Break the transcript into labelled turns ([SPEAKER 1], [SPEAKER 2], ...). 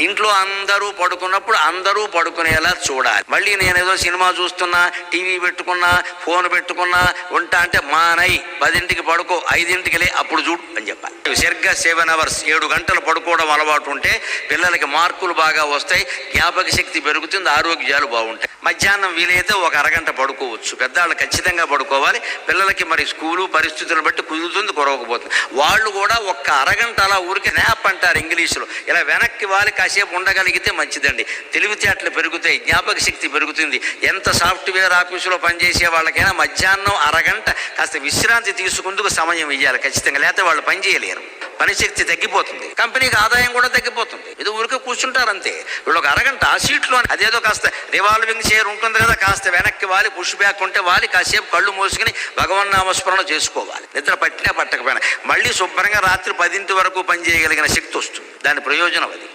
[SPEAKER 1] ఇంట్లో అందరూ పడుకున్నప్పుడు అందరూ పడుకునేలా చూడాలి. మళ్ళీ నేనేదో సినిమా చూస్తున్నా, టీవీ పెట్టుకున్నా, ఫోన్ పెట్టుకున్నా ఉంటా అంటే మానై 10ంటికి పడుకో, 5ంటికి లే, అప్పుడు చూడు అని చెప్పాలి. సరిగ్గా 7 hours 7 గంటలు పడుకోవడం అలవాటు ఉంటే పిల్లలకి మార్కులు బాగా వస్తాయి, జ్ఞాపక శక్తి పెరుగుతుంది, ఆరోగ్యాలు బాగుంటాయి. మధ్యాహ్నం వీలైతే ఒక అరగంట పడుకోవచ్చు. పెద్దవాళ్ళు ఖచ్చితంగా పడుకోవాలి. పిల్లలకి మరి స్కూలు పరిస్థితులను బట్టి కుదురుతుంది, కురవకపోతుంది. వాళ్ళు కూడా ఒక్క అరగంట అలా ఊరికి నాప్ అంటారు ఇంగ్లీషులో. ఇలా వెనక్కి వాలి కాసేపు ఉండగలిగితే మంచిదండి. తెలివితేటలు పెరుగుతాయి, జ్ఞాపక శక్తి పెరుగుతుంది. ఎంత సాఫ్ట్వేర్ ఆఫీసులో పనిచేసే వాళ్ళకైనా మధ్యాహ్నం అరగంట కాస్త విశ్రాంతి తీసుకుందుకు సమయం ఇవ్వాలి ఖచ్చితంగా, లేకపోతే వాళ్ళు పని చేయలేరు. పనిశక్తి తగ్గిపోతుంది, కంపెనీకి ఆదాయం కూడా తగ్గిపోతుంది. ఇది ఊరికే కూర్చుంటారు అంతే. వీళ్ళు ఒక అరగంట ఆ సీట్లో అదేదో కాస్త రివాల్వింగ్ చైర్ ఉంటుంది కదా, కాస్త వెనక్కి వాలి, పుష్ బ్యాక్ ఉంటే వాలి కాసేపు కళ్ళు మూసుకుని భగవన్నామస్మరణ చేసుకోవాలి. నిద్ర పట్టినా పట్టకపోయినా మళ్ళీ శుభ్రంగా రాత్రి 10 వరకు పనిచేయగలిగిన శక్తి వస్తుంది. దాని ప్రయోజనం అది.